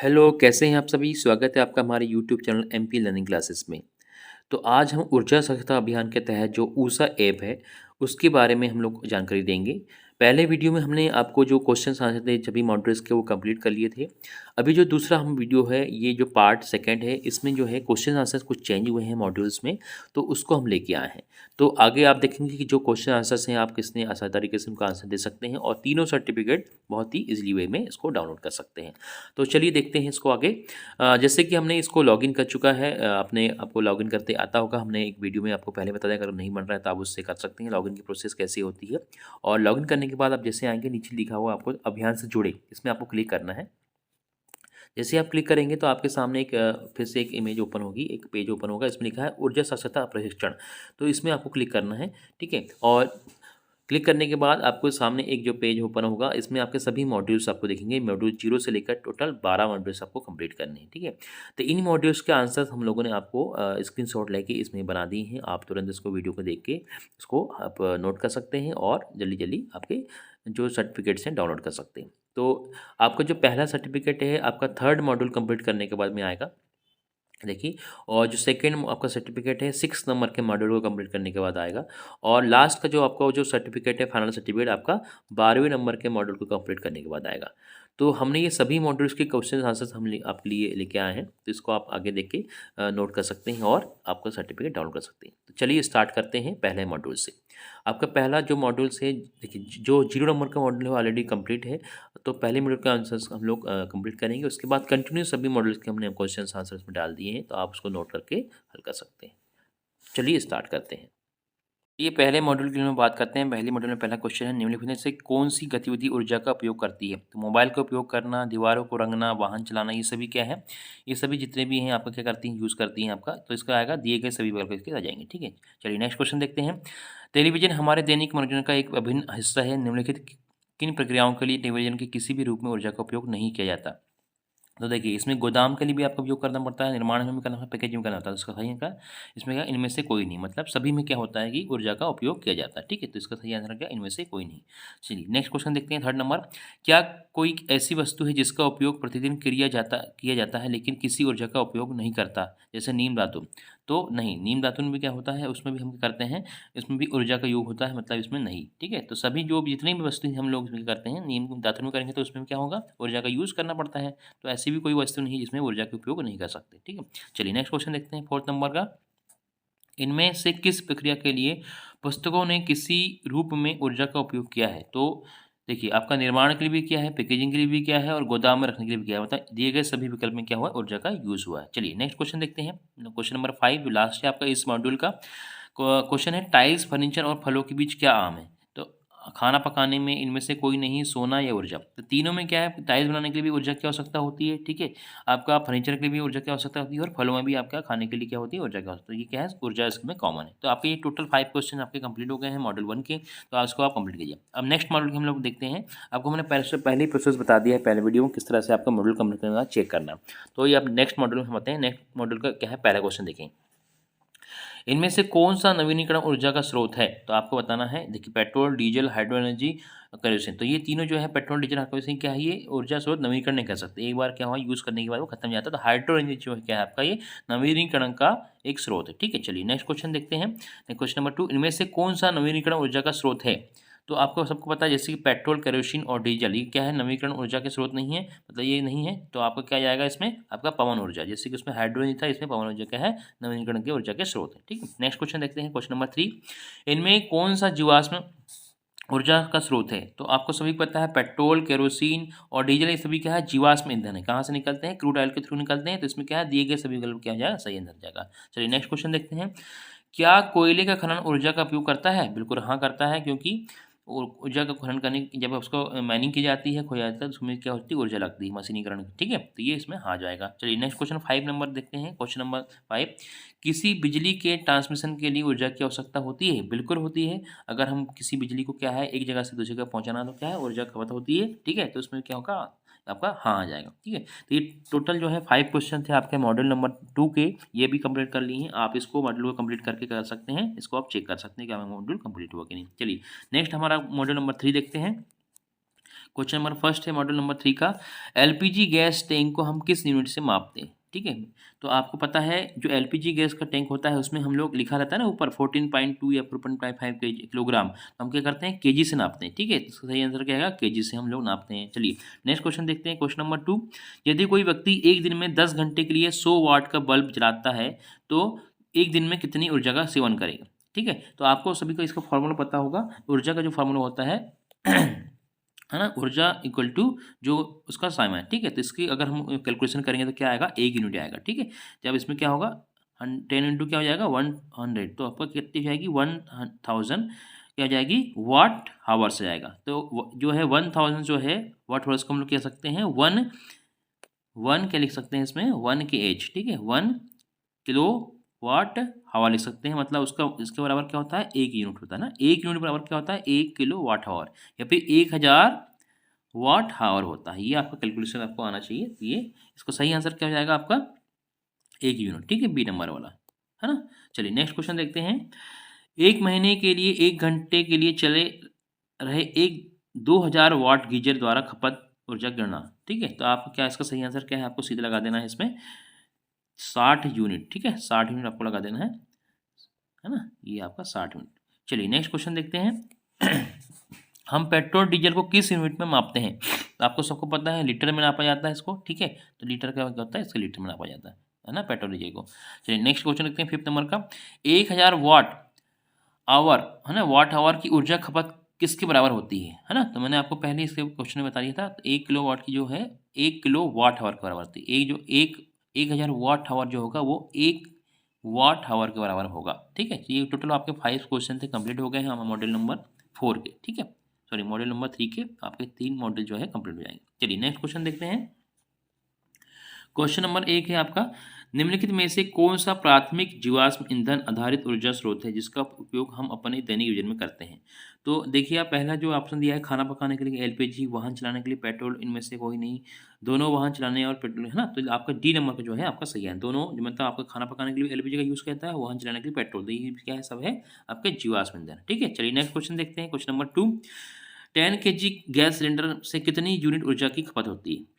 Hello, कैसे हैं आप सभी? स्वागत है आपका हमारे YouTube channel MP learning classes में। तो आज हम ऊर्जा स्वच्छता अभियान के तहत जो ऊषा ऐप है, उसके बारे में हम लोग जानकारी देंगे। पहले वीडियो में हमने आपको जो क्वेश्चन्स आंसर थे सभी मॉड्यूल्स के वो कंप्लीट कर लिए थे। अभी जो दूसरा हम वीडियो है, ये जो पार्ट सेकंड है, इसमें जो है क्वेश्चन आंसर्स कुछ चेंज हुए हैं मॉड्यूल्स में, तो उसको हम लेके आए हैं। तो आगे आप देखेंगे कि जो क्वेश्चन आंसर्स हैं, आप कितने आसान तरीके से उनका आंसर दे सकते हैं और तीनों सर्टिफिकेट बहुत ही ईज़िली वे में इसको डाउनलोड कर सकते हैं। तो चलिए देखते हैं इसको आगे। जैसे कि हमने इसको लॉगिन कर चुका है, आपने आपको लॉगिन करते आता होगा। हमने एक वीडियो में आपको पहले बताया, अगर नहीं बन रहा है तो आप उससे कर सकते हैं लॉगिन की प्रोसेस कैसे होती है। और लॉगिन करने के बाद आप जैसे आएंगे, नीचे लिखा हुआ आपको अभियान से जुड़े, इसमें आपको क्लिक करना है। जैसे आप क्लिक करेंगे तो आपके सामने एक फिर से एक इमेज ओपन होगी, एक पेज ओपन होगा, इसमें लिखा है ऊर्जा साक्षरता प्रशिक्षण। तो इसमें आपको क्लिक करना है, ठीक है। और क्लिक करने के बाद आपको सामने एक जो पेज ओपन होगा, इसमें आपके सभी मॉड्यूल्स आपको दिखेंगे। मॉड्यूल 0 से लेकर टोटल 12 मॉड्यूल्स आपको कंप्लीट करने हैं, ठीक है। तो इन मॉड्यूल्स के आंसर्स हम लोगों ने आपको स्क्रीनशॉट लेके इसमें बना दिए हैं। आप तुरंत इसको वीडियो को देख के इसको आप नोट कर सकते हैं और जल्दी जल्दी आपके जो सर्टिफिकेट्स हैं डाउनलोड कर सकते हैं। तो आपका जो पहला सर्टिफिकेट है, आपका थर्ड मॉड्यूल कंप्लीट करने के बाद में आएगा, देखिए। और जो सेकंड आपका सर्टिफिकेट है, 6 नंबर के मॉड्यूल को कंप्लीट करने के बाद आएगा। और लास्ट का जो आपका जो सर्टिफिकेट है, फाइनल सर्टिफिकेट आपका 12वें नंबर के मॉड्यूल को कंप्लीट करने के बाद आएगा। तो हमने ये सभी मॉड्यूल्स के क्वेश्चन आंसर्स आपके लिए लेके आए हैं, तो इसको आप आगे देख के नोट कर सकते हैं और आपका सर्टिफिकेट डाउनलोड कर सकते हैं। तो चलिए स्टार्ट करते हैं पहले मॉड्यूल से। आपका पहला जो मॉड्यूल्स है, देखिए, जो 0 नंबर का मॉड्यूल है वो ऑलरेडी कंप्लीट है। तो पहले मॉड्यूल के आंसर्स हम लोग कंप्लीट करेंगे, उसके बाद कंटिन्यू सभी मॉड्यूल्स के हमने क्वेश्चन आंसर्स में डाल दिए हैं, तो आप उसको नोट करके हल कर सकते हैं। चलिए स्टार्ट करते हैं। ये पहले मॉड्यूल के लिए हम बात करते हैं। पहले मॉड्यूल में पहला क्वेश्चन है, निम्नलिखित में से कौन सी गतिविधि ऊर्जा का उपयोग करती है? तो मोबाइल का उपयोग करना, दीवारों को रंगना, वाहन चलाना, ये सभी क्या है? ये सभी जितने भी हैं आपका क्या करती हैं, यूज़ करती हैं आपका। तो इसका आएगा, दिए गए सभी विकल्प इसके आ जाएंगे, ठीक है। चलिए नेक्स्ट क्वेश्चन देखते हैं। टेलीविजन हमारे दैनिक मनोरंजन का एक अभिन्न हिस्सा है। निम्नलिखित किन प्रक्रियाओं के लिए टेलीविजन के किसी भी रूप में ऊर्जा का उपयोग नहीं किया जाता? तो देखिए, इसमें गोदाम के लिए भी आपको उपयोग करना पड़ता है, निर्माण में भी करना पड़ता है, पैकेजिंग में करना होता है। तो इसका सही आंसर इसमें क्या, इनमें से कोई नहीं। मतलब सभी में क्या होता है कि ऊर्जा का उपयोग किया जाता है, ठीक है। तो इसका सही आंसर क्या, इनमें से कोई नहीं। चलिए नेक्स्ट क्वेश्चन देखते हैं, थर्ड नंबर। क्या कोई ऐसी वस्तु है जिसका उपयोग प्रतिदिन किया जाता है लेकिन किसी ऊर्जा का उपयोग नहीं करता? जैसे नीम धातु। तो नहीं, नीम धातु में भी क्या होता है, उसमें भी हम क्या करते हैं, इसमें भी ऊर्जा का योग होता है, मतलब इसमें नहीं, ठीक है। तो सभी जो जितनी भी वस्तुएं हम लोग इसमें करते हैं, नीम धातु में करेंगे तो उसमें क्या होगा, ऊर्जा का यूज़ करना पड़ता है। तो ऐसी भी कोई वस्तु नहीं है जिसमें ऊर्जा का उपयोग नहीं कर सकते, ठीक है। चलिए नेक्स्ट क्वेश्चन देखते हैं, फोर्थ नंबर का। इनमें से किस प्रक्रिया के लिए पुस्तकों ने किसी रूप में ऊर्जा का उपयोग किया है? तो देखिए, आपका निर्माण के लिए भी किया है, पैकेजिंग के लिए भी किया है और गोदाम में रखने के लिए भी किया है। मतलब दिए गए सभी विकल्प में क्या हुआ, ऊर्जा का यूज़ हुआ है। चलिए नेक्स्ट क्वेश्चन देखते हैं, क्वेश्चन नंबर 5 जो लास्ट है आपका इस मॉड्यूल का। क्वेश्चन है, टाइल्स, फर्नीचर और फलों के बीच क्या आम है? तो खाना पकाने में इनमें से कोई नहीं, सोना या ऊर्जा। तो तीनों में क्या है, टाइल्स बनाने के लिए भी ऊर्जा की आवश्यकता होती है, ठीक है। आपका फर्नीचर के लिए भी ऊर्जा की आवश्यकता होती है और फलों में भी आपका खाने के लिए क्या होती है, ऊर्जा की आवश्यकता। तो ये क्या है, ऊर्जा इसमें कॉमन है। तो आपके ये टोटल 5 क्वेश्चन आपके कंप्लीट हो गए हैं मॉड्यूल 1 के। तो आज को आप कंप्लीट कीजिए। अब नेक्स्ट मॉड्यूल के हम लोग देखते हैं। आपको मैंने पहले ही प्रोसेस बता दिया है पहले वीडियो में, किस तरह से आपका मॉड्यूल कंप्लीट करने के बाद चेक करना। तो ये आप नेक्स्ट मॉड्यूल में हम आते हैं। नेक्स्ट मॉड्यूल का क्या है, पहला क्वेश्चन देखें। इनमें से कौन सा नवीनीकरण ऊर्जा का स्रोत है? तो आपको बताना है। देखिए, petrol, diesel, hydro energy, kerosene. तो ये तीनों जो है, पेट्रोल, डीजल, केरोसिन, क्या है, ये ऊर्जा स्रोत नवीनीकरण नहीं कर सकते। एक बार क्या हुआ, यूज़ करने के बाद वो खत्म हो जाता है। तो हाइड्रो एनर्जी जो है क्या है आपका, ये नवीनीकरण का एक स्रोत है, ठीक है। चलिए नेक्स्ट क्वेश्चन देखते हैं। क्वेश्चन नंबर 2, इनमें से कौन सा नवीनीकरण ऊर्जा का स्रोत है? तो आपको सबको पता है, जैसे कि पेट्रोल, केरोसिन और डीजल, ये क्या है, नवीकरण ऊर्जा के स्रोत नहीं है, मतलब ये नहीं है। तो आपका क्या जाएगा इसमें, आपका पवन ऊर्जा। जैसे कि उसमें हाइड्रो नहीं था, इसमें पवन ऊर्जा क्या है, नवीनीकरण की ऊर्जा के स्रोत है, ठीक है। नेक्स्ट क्वेश्चन देखते हैं, क्वेश्चन नंबर 3। इनमें कौन सा जीवाश्म ऊर्जा का स्रोत है? तो आपको सभी पता है, पेट्रोल, केरोसिन और डीजल, ये सभी क्या है, जीवाश्म ईंधन है। कहाँ से निकलते हैं, क्रूड ऑयल के थ्रू निकलते हैं। तो इसमें क्या है, दिए गए सभी विकल्प क्या हो जाएगा, सही आंसर जाएगा। चलिए नेक्स्ट क्वेश्चन देखते हैं। क्या कोयले का खनन ऊर्जा का उपयोग करता है? बिल्कुल हाँ करता है, क्योंकि ऊर्जा का खनन करने जब उसको माइनिंग की जाती है, खोया जाता है, तो उसमें क्या होती है, ऊर्जा लगती है, मशीनीकरण, ठीक है। तो ये इसमें हाँ जाएगा। चलिए नेक्स्ट क्वेश्चन 5 नंबर देखते हैं। क्वेश्चन नंबर 5, किसी बिजली के ट्रांसमिशन के लिए ऊर्जा की आवश्यकता होती है? बिल्कुल होती है। अगर हम किसी बिजली को क्या है, एक जगह से दूसरी जगह पहुंचाना, तो क्या है, ऊर्जा खपत होती है, ठीक है। तो उसमें क्या होगा, आपका हाँ आ जाएगा, ठीक है। तो ये टोटल जो है 5 क्वेश्चन थे आपके मॉड्यूल नंबर 2 के, ये भी कंप्लीट कर लिए हैं। आप इसको मॉड्यूल को कंप्लीट करके कर सकते हैं, इसको आप चेक कर सकते हैं कि हमारा मॉड्यूल कंप्लीट हुआ कि नहीं। चलिए नेक्स्ट हमारा मॉड्यूल नंबर 3 देखते हैं। क्वेश्चन नंबर फर्स्ट है मॉडल नंबर 3 का, एलपीजी गैस टैंक को हम किस यूनिट से मापते हैं। ठीक है, तो आपको पता है जो एलपीजी गैस का टैंक होता है उसमें हम लोग लिखा रहता है ना ऊपर 14.2 या 4.5 किलोग्राम, तो हम क्या करते हैं केजी से नापते हैं। ठीक है, इसका सही आंसर क्या आएगा, केजी से हम लोग नापते हैं। चलिए नेक्स्ट क्वेश्चन देखते हैं, क्वेश्चन नंबर 2, यदि कोई व्यक्ति एक दिन में 10 घंटे के लिए 100 वाट का बल्ब जलाता है तो एक दिन में कितनी ऊर्जा का सेवन करेगा। ठीक है, तो आपको सभी को इसका फॉर्मूला पता होगा। ऊर्जा का जो फॉर्मूला होता है है ना, ऊर्जा इक्वल टू जो उसका समय है। ठीक है, तो इसकी अगर हम कैलकुलेशन करेंगे तो क्या आएगा, एक यूनिट आएगा। ठीक है, जब इसमें क्या होगा 10 इंटू क्या हो जाएगा 100, तो आपका कितनी हो जाएगी 1000 क्या हो जाएगी वाट हावर्स आ जाएगा। तो जो है 1000 जो है वाट हावर्स को हम लोग कह सकते हैं वन क्या लिख सकते हैं इसमें 1 की एच। ठीक है, 1 किलो वाट हावर लिख सकते हैं, मतलब उसका इसके बराबर क्या होता है 1 यूनिट होता है ना। 1 यूनिट बराबर क्या होता है 1 किलो वाट हावर या फिर 1000 वाट हावर होता है। ये आपका कैलकुलेशन आपको आना चाहिए। तो ये इसको सही आंसर क्या हो जाएगा आपका 1 यूनिट। ठीक है, बी नंबर वाला है ना। चलिए नेक्स्ट क्वेश्चन देखते हैं, एक महीने के लिए 1 घंटे के लिए चले रहे एक 2000 वाट गीजर द्वारा खपत ऊर्जा गणना। ठीक है, तो आपको क्या इसका सही आंसर क्या है, आपको सीधे लगा देना है इसमें 60 यूनिट। ठीक है, 60 यूनिट आपको लगा देना है ना, ये आपका 60 यूनिट। चलिए नेक्स्ट क्वेश्चन देखते हैं हम पेट्रोल डीजल को किस यूनिट में मापते हैं। तो आपको सबको पता है लीटर में नापा जाता है इसको। ठीक है, तो लीटर क्या होता है, इसको लीटर में नापा जाता है ना पेट्रोल डीजल को। चलिए नेक्स्ट क्वेश्चन देखते हैं 5th नंबर का, 1000 वाट आवर है ना, वाट आवर की ऊर्जा खपत किसके बराबर होती है ना। तो मैंने आपको पहले इसके क्वेश्चन में बता दिया था, 1 किलो वाट की जो है 1 किलो वाट आवर के बराबर होती है। एक जो 1000 वाट आवर जो होगा वो 1 वाट आवर के बराबर होगा। ठीक है, ये टोटल आपके 5 क्वेश्चन थे, कंप्लीट हो गए हैं हम मॉडल नंबर 4 के। ठीक है, सॉरी मॉडल नंबर 3 के आपके 3 मॉडल जो है कंप्लीट हो जाएंगे। चलिए नेक्स्ट क्वेश्चन देखते हैं, क्वेश्चन नंबर 1 है आपका, निम्नलिखित में से कौन सा प्राथमिक जीवाश्म ईंधन आधारित ऊर्जा स्रोत है जिसका उपयोग हम अपने दैनिक जीवन में करते हैं। तो देखिए आप पहला जो ऑप्शन दिया है खाना पकाने के लिए एलपीजी, वाहन चलाने के लिए पेट्रोल, इनमें से कोई नहीं, दोनों वाहन चलाने और पेट्रोल है ना। तो आपका डी नंबर का जो है आपका सही है, दोनों मतलब आपका खाना पकाने के लिए एलपीजी का यूज़ करता है, वाहन चलाने के लिए पेट्रोल, तो ये क्या है सब है आपके जीवाश्म ईंधन। ठीक है, चलिए नेक्स्ट क्वेश्चन देखते हैं, question number 2, 10 kg gas cylinder से कितनी यूनिट ऊर्जा की खपत होती है।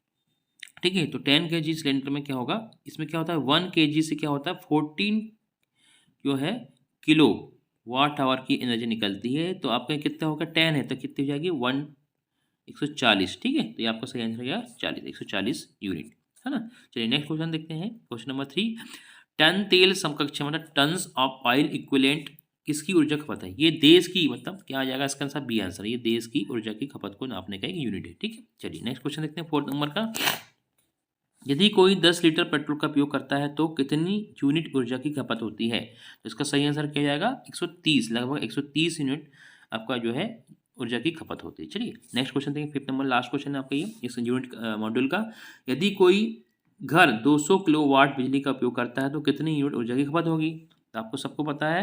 ठीक है, तो 10 kg सिलेंडर में क्या होगा, इसमें क्या होता है 1 kg से क्या होता है 14 जो है किलो वाट आवर की एनर्जी निकलती है। तो आपका कितना होगा 10 है तो कितनी हो जाएगी 140। ठीक है, तो ये आपका सही आंसर हो गया 40, 140 यूनिट है ना। चलिए नेक्स्ट क्वेश्चन देखते हैं, क्वेश्चन नंबर 3, टन तेल समकक्ष मतलब टन्स ऑफ ऑयल इक्विवेलेंट किसकी ऊर्जा खपत है। ये देश की मतलब क्या आ जाएगा इसका आंसर बी आंसर, ये देश की ऊर्जा की खपत को नापने का एक यूनिट है। ठीक है, चलिए नेक्स्ट क्वेश्चन देखते हैं 4th नंबर का, यदि कोई 10 लीटर पेट्रोल का उपयोग करता है तो कितनी यूनिट ऊर्जा की खपत होती है। तो इसका सही आंसर क्या जाएगा 130, लगभग 130 यूनिट आपका जो है ऊर्जा की खपत होती है। चलिए नेक्स्ट क्वेश्चन देखिए 5th नंबर लास्ट क्वेश्चन है आपका ये इस यूनिट मॉड्यूल का, यदि कोई घर 200 किलो वाट बिजली का उपयोग करता है तो कितनी यूनिट ऊर्जा की खपत होगी। तो आपको सबको पता है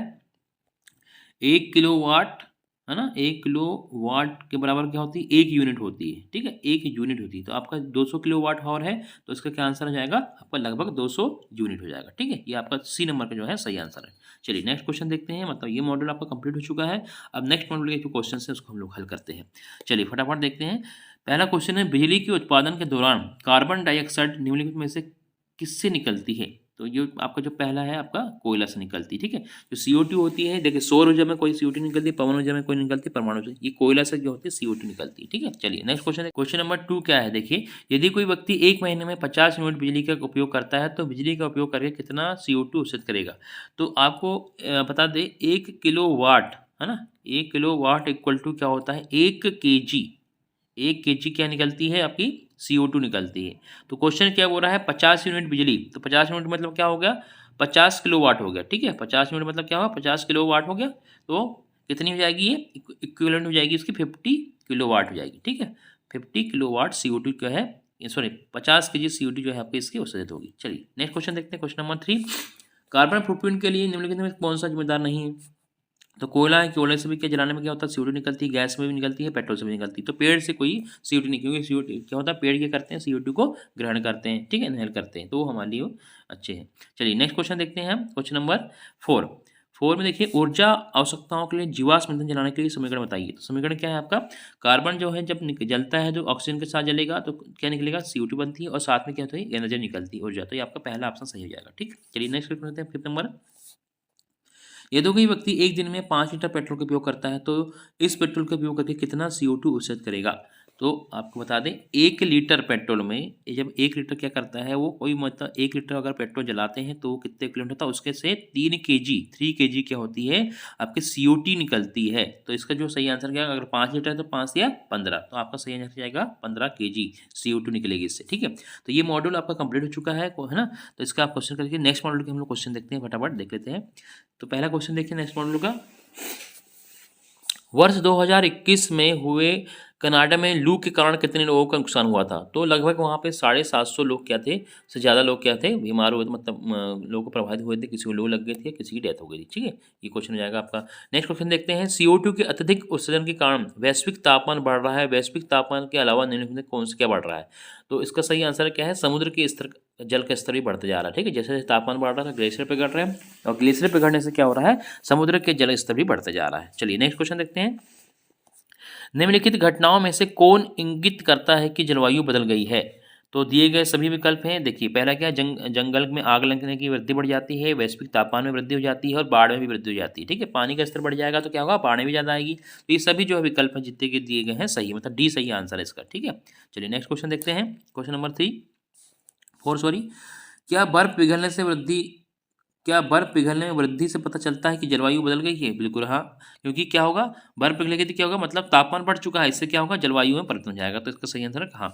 1 किलो वाट है ना, 1 किलो वाट के बराबर क्या होती है 1 यूनिट होती है। ठीक है, 1 यूनिट होती है, तो आपका 200 किलो वाट आवर है तो इसका क्या आंसर हो जाएगा आपका लगभग 200 यूनिट हो जाएगा। ठीक है, ये आपका सी नंबर का जो है सही आंसर है। चलिए नेक्स्ट क्वेश्चन देखते हैं, मतलब ये मॉडल आपका कंप्लीट हो चुका है। अब नेक्स्ट मॉडल के जो क्वेश्चन है उसको हम लोग हल करते हैं। चलिए फटाफट देखते हैं, पहला क्वेश्चन है बिजली के उत्पादन के दौरान कार्बन डाइऑक्साइड निम्नलिखित में से किससे निकलती है। तो ये आपका जो पहला है आपका कोयला से निकलती है। ठीक है, जो CO2 होती है, देखिए सौर ऊर्जा में कोई CO2 निकलती है, पवन ऊर्जा में कोई निकलती है, परमाणु से, ये कोयला से जो होती है CO2 निकलती है। ठीक है, चलिए नेक्स्ट क्वेश्चन है, क्वेश्चन नंबर 2 क्या है, देखिए यदि कोई व्यक्ति 1 महीने में 50 यूनिट बिजली का उपयोग करता है तो बिजली का उपयोग करके कितना CO2 उत्सर्जित करेगा। तो आपको बता दें 1 किलो वाट है ना, 1 किलो वाट इक्वल टू क्या होता है 1 kg, 1 kg क्या निकलती है आपकी CO2 निकलती है। तो क्वेश्चन क्या बोल रहा है 50 यूनिट बिजली, तो 50 यूनिट मतलब क्या हो गया 50 किलो वाट हो गया। ठीक है, 50 यूनिट मतलब क्या हुआ 50 किलो वाट हो गया, तो कितनी हो जाएगी ये इक्विवेलेंट हो जाएगी इसकी 50 किलो वाट हो जाएगी। ठीक है, 50 किलो वाट CO2 क्या है, सॉरी 50 kg CO2 जो है आपकी इसकी उत्सर्जित होगी। चलिए नेक्स्ट क्वेश्चन देखते हैं, क्वेश्चन नंबर 3, कार्बन फुटप्रिंट के लिए निम्नलिखित में कौन सा जिम्मेदार नहीं है। तो कोयला है, कोयले से भी क्या जलाने में क्या होता है CO2 निकलती है, गैस में भी निकलती है, पेट्रोल से भी निकलती है। तो पेड़ से कोई CO2 नहीं, क्योंकि CO2 क्या होता है पेड़ क्या करते हैं CO2 को ग्रहण करते हैं। ठीक है, इनहेल करते हैं, तो वो हमारे लिए अच्छे हैं। चलिए नेक्स्ट क्वेश्चन देखते हैं हम, क्वेश्चन नंबर 4, 4 में देखिए ऊर्जा आवश्यकताओं के लिए जीवाश्म ईंधन जलाने के लिए समीकरण बताइए। तो समीकरण क्या है आपका, कार्बन जो है जब जलता है तो ऑक्सीजन के साथ जलेगा तो क्या निकलेगा, CO2 बनती है और साथ में क्या होता है, एनर्जी निकलती है, ऊर्जा। तो ये आपका पहला ऑप्शन सही हो जाएगा। ठीक, चलिए नेक्स्ट क्वेश्चन करते हैं 5 नंबर। यदि कोई व्यक्ति एक दिन में 5 लीटर पेट्रोल का उपयोग करता है तो इस पेट्रोल का उपयोग करके कितना CO2 उत्सर्जित करेगा। तो आपको बता दें 1 लीटर पेट्रोल में ये जब 1 लीटर क्या करता है वो, कोई मतलब 1 लीटर अगर पेट्रोल जलाते हैं तो वो कितने किलोमीटर होता है, उसके से 3 kg क्या होती है आपकी CO2 निकलती है। तो इसका जो सही आंसर क्या है, अगर 5 लीटर है तो 5 या 15, तो आपका सही आंसर जाएगा 15 kg CO2 निकलेगी इससे। ठीक है, तो ये मॉड्यूल आपका कंप्लीट हो चुका है ना। तो इसका आप क्वेश्चन करके नेक्स्ट मॉड्यूल के हम लोग क्वेश्चन देखते हैं, फटाफट देख लेते हैं। तो पहला क्वेश्चन देखिए नेक्स्ट मॉड्यूल का। वर्ष 2021 में हुए कनाडा में लू के कारण कितने लोगों का नुकसान हुआ था। तो लगभग वहाँ पे 750 लोग क्या थे, से ज़्यादा लोग क्या थे, बीमार हुए थे, मतलब लोगों को प्रभावित हुए थे, किसी को लू लग गई थी, किसी की डेथ हो गई थी। ठीक है, ये क्वेश्चन हो जाएगा आपका। नेक्स्ट क्वेश्चन देखते हैं, CO2 के अत्यधिक उत्सर्जन के कारण वैश्विक तापमान बढ़ रहा है। वैश्विक तापमान के अलावा निम्नलिखित में कौन सा क्या बढ़ रहा है। तो इसका सही आंसर क्या है, समुद्र के स्तर, जल का स्तर भी बढ़ते जा रहा है। ठीक है, जैसे जैसे तापमान बढ़ रहा है ग्लेशियर पिघल रहे हैं, और ग्लेशियर पिघलने से क्या हो रहा है, समुद्र के जल स्तर भी बढ़ते जा रहा है। चलिए नेक्स्ट क्वेश्चन देखते हैं, निम्नलिखित घटनाओं में से कौन इंगित करता है कि जलवायु बदल गई है। तो दिए गए सभी विकल्प हैं। देखिए पहला क्या है, जंगल में आग लगने की वृद्धि बढ़ जाती है, वैश्विक तापमान में वृद्धि हो जाती है और बाढ़ में भी वृद्धि हो जाती है। ठीक है, पानी का स्तर बढ़ जाएगा तो क्या होगा, बाढ़ में भी ज़्यादा आएगी। तो ये सभी जो है विकल्प हैं जितने के दिए गए हैं सही, मतलब डी सही आंसर है इसका। ठीक है, चलिए नेक्स्ट क्वेश्चन देखते हैं, क्वेश्चन नंबर 4 सॉरी। क्या बर्फ पिघलने से वृद्धि क्या बर्फ पिघलने में वृद्धि से पता चलता है कि जलवायु बदल गई है। बिल्कुल हाँ, क्योंकि क्या होगा, बर्फ पिघलेगी तो क्या होगा, मतलब तापमान बढ़ चुका है, इससे क्या होगा, जलवायु में परिवर्तन हो जाएगा। तो इसका सही आंसर है हाँ।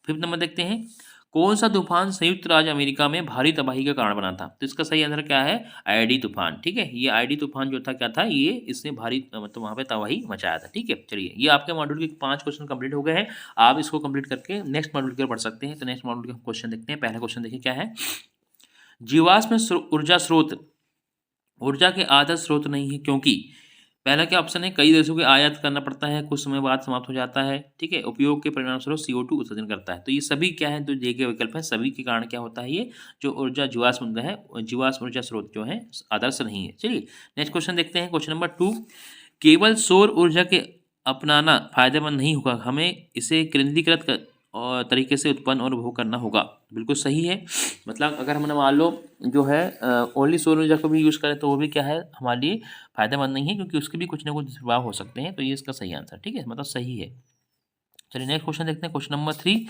5 नंबर देखते हैं, कौन सा तूफान संयुक्त राज्य अमेरिका में भारी तबाही का कारण बना था। तो इसका सही आंसर क्या है, आईडी तूफान। ठीक है, ये आईडी तूफान जो था क्या था, ये इसने भारी मतलब वहाँ पे तबाही मचाया था। ठीक है, चलिए ये आपके मॉड्यूल के 5 क्वेश्चन कंप्लीट हो गए हैं। आप इसको कंप्लीट करके नेक्स्ट मॉड्यूल की ओर बढ़ सकते हैं। तो नेक्स्ट मॉड्यूल के क्वेश्चन देखते हैं। पहला क्वेश्चन देखिए क्या है, जीवाश्म ऊर्जा स्रोत ऊर्जा के आदर्श स्रोत नहीं है क्योंकि, पहला क्या ऑप्शन है, कई देशों के आयात करना पड़ता है, कुछ समय बाद समाप्त हो जाता है। ठीक है, उपयोग के परिणाम स्वरूप CO2 उत्सर्जन करता है। तो ये सभी क्या है, जो दिए गए विकल्प हैं सभी के कारण क्या होता है, ये जो ऊर्जा जीवाश्म है, जीवाश्म ऊर्जा स्रोत जो है आदर्श नहीं है। चलिए नेक्स्ट क्वेश्चन देखते हैं, क्वेश्चन नंबर 2। केवल सौर ऊर्जा के अपनाना फायदेमंद नहीं होगा, हमें इसे केंद्रीकृत और तरीके से उत्पन्न और उपभोग करना होगा। बिल्कुल सही है, मतलब अगर हमने मान लो जो है ओनली सौर ऊर्जा को भी यूज़ करें तो वो भी क्या है हमारे लिए फायदेमंद नहीं है, क्योंकि उसके भी कुछ ना कुछ दुष्प्रभाव हो सकते हैं। तो ये इसका सही आंसर, ठीक है, मतलब सही है। चलिए नेक्स्ट क्वेश्चन देखते हैं, क्वेश्चन नंबर 3।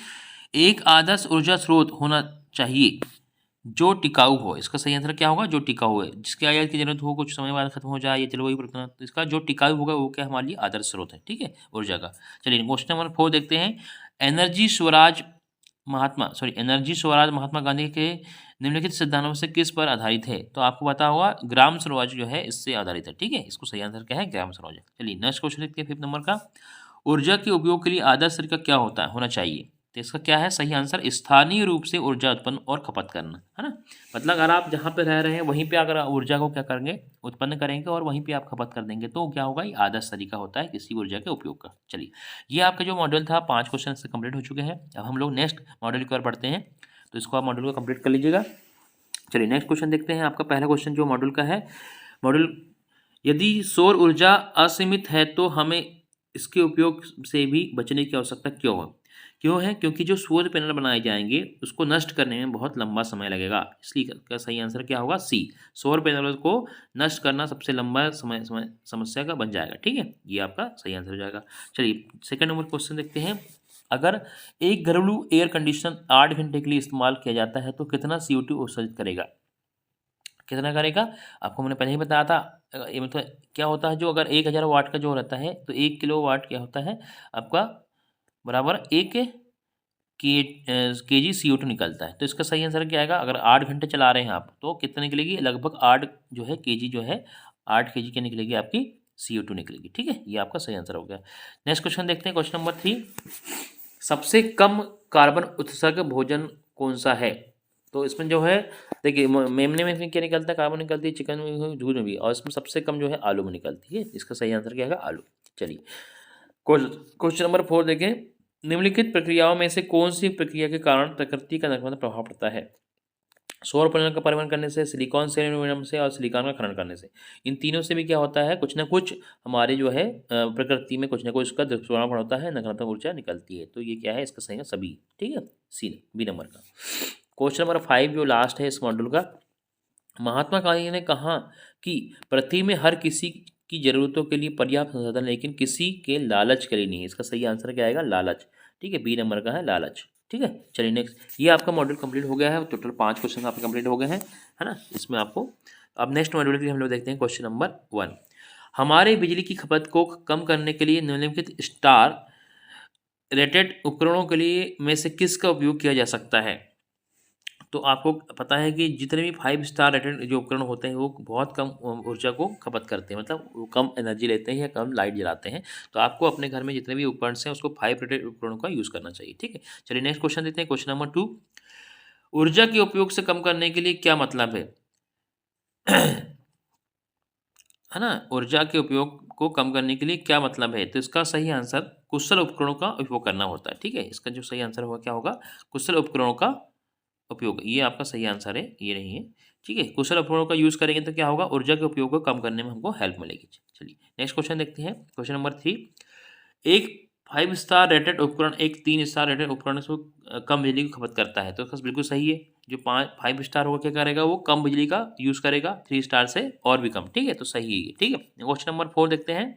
एक आदर्श ऊर्जा स्रोत होना चाहिए जो टिकाऊ हो। इसका सही आंसर क्या होगा, जो टिकाऊ है, जिसके आयात की जरूरत हो, कुछ समय बाद खत्म हो जाए, या जलवायु परिवर्तन। तो इसका जो टिकाऊ होगा वो क्या हमारे लिए आदर्श स्रोत है। ठीक है, ऊर्जा का। चलिए क्वेश्चन नंबर 4 देखते हैं, एनर्जी स्वराज महात्मा गांधी के निम्नलिखित सिद्धांतों से किस पर आधारित है। तो आपको पता होगा ग्राम स्वराज जो है इससे आधारित है। ठीक है, इसको सही आंसर क्या है, ग्राम स्वराज। चलिए नेक्स्ट क्वेश्चन देखते हैं 5 नंबर का, ऊर्जा के उपयोग के लिए आदर्श तरीका क्या होना चाहिए। तो इसका क्या है सही आंसर, स्थानीय रूप से ऊर्जा उत्पन्न और खपत करना, है ना। मतलब अगर आप जहाँ पे रह रहे हैं वहीं पे अगर ऊर्जा को क्या करेंगे, उत्पन्न करेंगे और वहीं पे आप खपत कर देंगे, तो क्या होगा, ये आदर्श तरीका होता है किसी ऊर्जा के उपयोग का। चलिए ये आपका जो मॉड्यूल था 5 क्वेश्चन से कंप्लीट हो चुके हैं। अब हम लोग नेक्स्ट मॉड्यूल की ओर बढ़ते हैं, तो इसको आप मॉड्यूल को कंप्लीट कर लीजिएगा। चलिए नेक्स्ट क्वेश्चन देखते हैं, आपका पहला क्वेश्चन जो मॉड्यूल का है, मॉड्यूल, यदि सौर ऊर्जा असीमित है तो हमें इसके उपयोग से भी बचने की आवश्यकता क्यों है, क्योंकि जो सौर पैनल बनाए जाएंगे उसको नष्ट करने में बहुत लंबा समय लगेगा। इसलिए का सही आंसर क्या होगा, सी, सौर पैनलों को नष्ट करना सबसे लंबा समस्या का बन जाएगा। ठीक है, ये आपका सही आंसर हो जाएगा। चलिए सेकंड नंबर क्वेश्चन देखते हैं, अगर एक घरेलू एयर कंडीशनर 8 घंटे के लिए इस्तेमाल किया जाता है तो कितना CO2 उत्सर्जित करेगा। कितना करेगा, आपको मैंने पहले ही बताया था। ये मतलब क्या होता है, जो अगर 1000 वाट का जो रहता है तो 1 किलो वाट क्या होता है आपका, बराबर 1 kg CO2 निकलता है। तो इसका सही आंसर क्या आएगा, अगर 8 घंटे चला रहे हैं आप तो कितने निकलेगी, लगभग 8 जो है kg जो है 8 kg की निकलेगी आपकी CO2 निकलेगी। ठीक है, ये आपका सही आंसर हो गया। नेक्स्ट क्वेश्चन देखते हैं, क्वेश्चन नंबर 3, सबसे कम कार्बन उत्सर्ग भोजन कौन सा है। तो इसमें जो है देखिए मेमने में क्या निकलता है, कार्बन निकलती है, चिकन में, दूध में भी, और इसमें सबसे कम जो है आलू में निकलती है। इसका सही आंसर क्या है, आलू। चलिए क्वेश्चन नंबर 4 देखें, निम्नलिखित प्रक्रियाओं में से कौन सी प्रक्रिया के कारण प्रकृति का नकारात्मक प्रभाव पड़ता है। सौर पैनल का परिवहन करने से, सिलिकॉन से, एल्यूमीनियम से और सिलिकॉन का खनन करने से, इन तीनों से भी क्या होता है, कुछ ना कुछ हमारे जो है प्रकृति में कुछ ना कुछ इसका दुष्प्रभाव होता है, नकारात्मक ऊर्जा निकलती है। तो ये क्या है, इसका सही है सभी। ठीक है, सी बी नंबर का। क्वेश्चन नंबर 5 जो लास्ट है इस मॉड्यूल का, महात्मा गांधी ने कहा कि पृथ्वी में हर किसी की जरूरतों के लिए पर्याप्त संसाधन, लेकिन किसी के लालच के लिए नहीं। इसका सही आंसर क्या आएगा, लालच। ठीक है, बी नंबर का है लालच। ठीक है, चलिए नेक्स्ट। ये आपका मॉड्यूल कंप्लीट हो गया है, टोटल 5 क्वेश्चन आपके कंप्लीट हो गए हैं, है ना। इसमें आपको अब नेक्स्ट मॉड्यूल के लिए हम लोग देखते हैं क्वेश्चन नंबर 1। हमारे बिजली की खपत को कम करने के लिए निम्नलिखित स्टार रेटेड उपकरणों के लिए में से किसका उपयोग किया जा सकता है। तो आपको पता है कि जितने भी 5 स्टार रेटेड जो उपकरण होते हैं वो बहुत कम ऊर्जा को खपत करते हैं, मतलब वो कम एनर्जी लेते हैं या कम लाइट जलाते हैं। तो आपको अपने घर में जितने भी उपकरण हैं उसको 5 रेटेड उपकरणों का यूज़ करना चाहिए। ठीक है, चलिए नेक्स्ट क्वेश्चन देते हैं, क्वेश्चन नंबर 2। ऊर्जा के उपयोग से कम करने के लिए क्या मतलब है है ना, ऊर्जा के उपयोग को कम करने के लिए क्या मतलब है। तो इसका सही आंसर कुशल उपकरणों का उपयोग करना होता है। ठीक है, इसका जो सही आंसर होगा क्या होगा, कुशल उपकरणों का उपयोग। ये आपका सही आंसर है, ये नहीं है। ठीक है, कुशल उपकरणों का यूज़ करेंगे तो क्या होगा, ऊर्जा के उपयोग को कम करने में हमको हेल्प मिलेगी। चलिए नेक्स्ट क्वेश्चन देखते हैं, क्वेश्चन नंबर 3। एक 5 स्टार रेटेड उपकरण एक 3 स्टार रेटेड उपकरण से कम बिजली की खपत करता है। तो इसका बिल्कुल सही है। जो 5 स्टार होगा क्या करेगा, वो कम बिजली का यूज़ करेगा, 3 स्टार से और भी कम। ठीक है, तो सही है ये। ठीक है, क्वेश्चन नंबर 4 देखते हैं।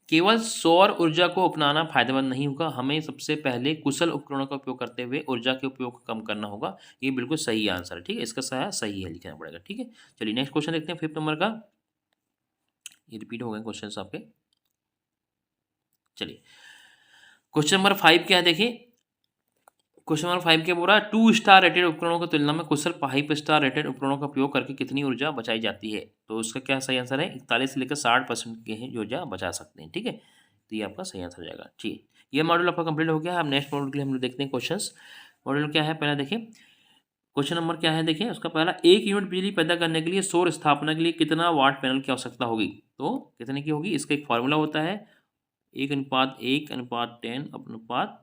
केवल सौर ऊर्जा को अपनाना फायदेमंद नहीं होगा, हमें सबसे पहले कुशल उपकरणों का उपयोग करते हुए ऊर्जा के उपयोग को कम करना होगा। ये बिल्कुल सही आंसर है। ठीक है, इसका सही है लिखना पड़ेगा। ठीक है, चलिए नेक्स्ट क्वेश्चन देखते हैं 5 नंबर का। ये रिपीट हो गए क्वेश्चन आपके। चलिए क्वेश्चन नंबर 5 क्या है, देखिए क्वेश्चन नंबर 5 क्या बोल रहा है, 2 स्टार रेटेड उपकरणों की तुलना में कुशल 5 स्टार रेटेड उपकरणों का उपयोग करके कितनी ऊर्जा बचाई जाती है। तो उसका क्या सही आंसर है, 41 से लेकर 60% की है जो ऊर्जा बचा सकते हैं। ठीक है, तो ये आपका सही आंसर हो जाएगा। ठीक है, ये मॉड्यूल आपका कंप्लीट हो गया है। अब नेक्स्ट मॉड्यूल के लिए हम लोग देखते हैं क्वेश्चंस। मॉड्यूल क्या है, पहला देखिए क्वेश्चन नंबर क्या है, देखिए उसका पहला, 1 यूनिट बिजली पैदा करने के लिए सौर स्थापना के लिए कितना वाट पैनल की आवश्यकता होगी। तो कितने की होगी, इसका एक फॉर्मूला होता है, 1:1:10 अनुपात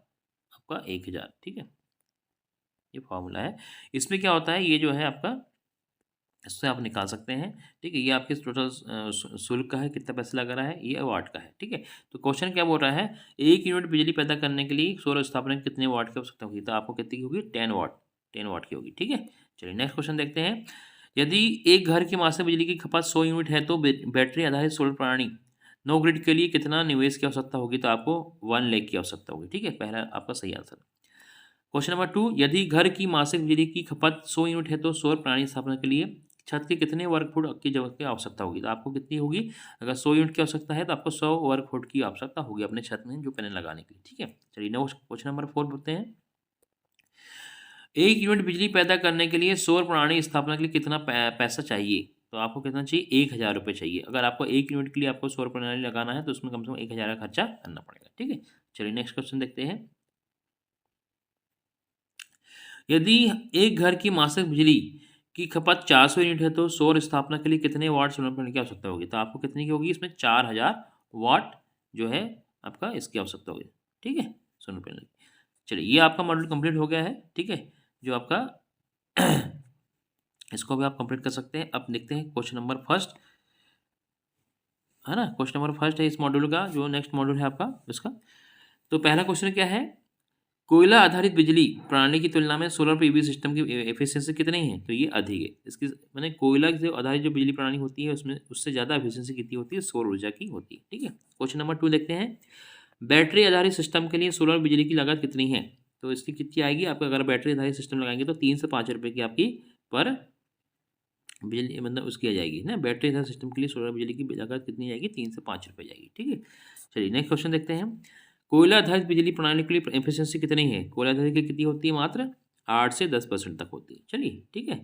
आपका 1000। ठीक है, ये फॉर्मूला है। इसमें क्या होता है, ये जो है आपका, इससे आप निकाल सकते हैं। ठीक है, ये आपके टोटल शुल्क का है, कितना पैसा लगा रहा है, ये वाट का है। ठीक है, तो क्वेश्चन क्या बोल रहा है, 1 यूनिट बिजली पैदा करने के लिए सौर स्थापना की कितने वाट की आवश्यकता होगी। तो आपको कितनी की होगी, 10 वाट, 10 वाट की होगी। ठीक है, चलिए नेक्स्ट क्वेश्चन देखते हैं। यदि एक घर की मासिक बिजली की खपत 100 यूनिट है तो बैटरी आधारित सोलर प्रणाली नो ग्रिड के लिए कितना निवेश की आवश्यकता होगी। तो आपको 1 लाख की आवश्यकता होगी। ठीक है, पहला आपका सही आंसर। क्वेश्चन नंबर 2, यदि घर की मासिक बिजली की खपत 100 यूनिट है तो सौर प्रणाली स्थापना के लिए छत के कितने वर्ग फुट की जगह की आवश्यकता होगी। तो आपको कितनी होगी, अगर 100 यूनिट की आवश्यकता है तो आपको 100 वर्ग फुट की आवश्यकता होगी अपने छत में जो पैनल लगाने के लिए। ठीक है, चलिए नेक्स्ट क्वेश्चन नंबर 4 बोलते हैं। 1 यूनिट बिजली पैदा करने के लिए सौर प्रणाली स्थापना के लिए कितना पैसा चाहिए। तो आपको कितना चाहिए, 1000 रुपये चाहिए। अगर आपको 1 यूनिट के लिए आपको सौर प्रणाली लगाना है तो उसमें कम से कम 1000 का खर्चा करना पड़ेगा। ठीक है, चलिए नेक्स्ट क्वेश्चन देखते हैं। यदि एक घर की मासिक बिजली की खपत 400 यूनिट है तो सौर स्थापना के लिए कितने वाट सोलर पैनल की आवश्यकता होगी। तो आपको कितनी की होगी, इसमें 4000 वाट जो है आपका इसकी आवश्यकता होगी। ठीक है, सोलर पैनल की। चलिए ये आपका मॉडल कंप्लीट हो गया है। ठीक है, जो आपका इसको भी आप कंप्लीट कर सकते हैं। अब देखते हैं क्वेश्चन नंबर फर्स्ट, है ना। क्वेश्चन नंबर फर्स्ट है इस मॉड्यूल का, जो नेक्स्ट मॉड्यूल है आपका इसका। तो पहला क्वेश्चन क्या है, कोयला आधारित बिजली प्रणाली की तुलना में सोलर पीवी सिस्टम की एफिशिएंसी कितनी है। तो ये अधिक है। इसकी मैंने कोयला से आधारित जो बिजली प्रणाली होती है उसमें उससे ज़्यादा एफिशिएंसी कितनी होती है, सौर ऊर्जा की होती है। ठीक है, क्वेश्चन नंबर 2 देखते हैं। बैटरी आधारित सिस्टम के लिए सोलर बिजली की लागत कितनी है। तो इसकी कितनी आएगी आपका, अगर बैटरी आधारित सिस्टम लगाएंगे तो 3 से 5 रुपये की आपकी पर बिजली मतलब उसकी आ जाएगी ना। बैटरी आधारित सिस्टम के लिए सोलर बिजली की लागत कितनी जाएगी, 3 से 5 रुपये जाएगी। ठीक है, चलिए नेक्स्ट क्वेश्चन देखते हैं। कोयला आधारित बिजली प्रणाली के लिए एफिशिएंसी कितनी है। कोयला आधारित की कितनी होती है, मात्र 8 से 10% तक होती है। चलिए ठीक है,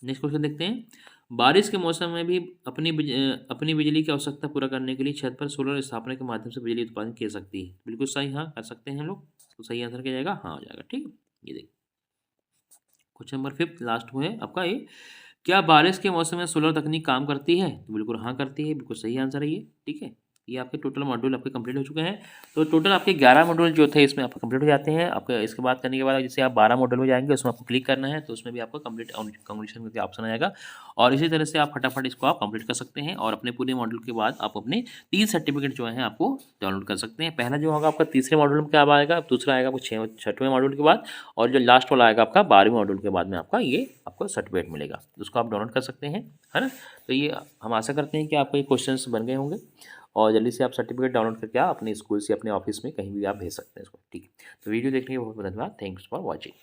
नेक्स्ट क्वेश्चन देखते हैं। बारिश के मौसम में भी अपनी बिजली की आवश्यकता पूरा करने के लिए छत पर सोलर स्थापना के माध्यम से बिजली उत्पादन की जा सकती है। बिल्कुल सही, हाँ कर सकते हैं हम लोग। तो सही आंसर क्या जाएगा, हाँ हो जाएगा। ठीक है, ये देखिए क्वेश्चन नंबर 5 लास्ट हुआ है आपका ये, क्या बारिश के मौसम में सोलर तकनीक काम करती है। तो बिल्कुल हाँ करती है, बिल्कुल सही आंसर है ये। ठीक है, ये आपके टोटल मॉड्यूल आपके कंप्लीट हो चुके हैं। तो टोटल आपके 11 मॉड्यूल जो थे इसमें आपके कंप्लीट हो जाते हैं। आपका इसके बाद करने के बाद जैसे आप 12 मॉड्यूल में जाएंगे उसमें आपको क्लिक करना है, तो उसमें भी आपको कंप्लीट कंप्लीशन करके ऑप्शन आएगा और इसी तरह से आप फटाफट इसको आप कंप्लीट कर सकते हैं और अपने पूरे मॉड्यूल के बाद आप अपने 3 सर्टिफिकेट जो हैं आपको डाउनलोड कर सकते हैं। पहला जो होगा आपका तीसरे मॉड्यूल में क्या आएगा, दूसरा आएगा आपको छठवें मॉड्यूल के बाद और जो लास्ट वाला आएगा आपका 12वें मॉड्यूल के बाद में आपका ये आपको सर्टिफिकेट मिलेगा, उसको आप डाउनलोड कर सकते हैं, है ना। तो ये हम आशा करते हैं कि आपको ये क्वेश्चंस बन गए होंगे और जल्दी से आप सर्टिफिकेट डाउनलोड करके आप अपने स्कूल से अपने ऑफिस में कहीं भी आप भेज सकते हैं इसको, ठीक है। तो वीडियो देखने के लिए बहुत बहुत धन्यवाद। Thanks for watching.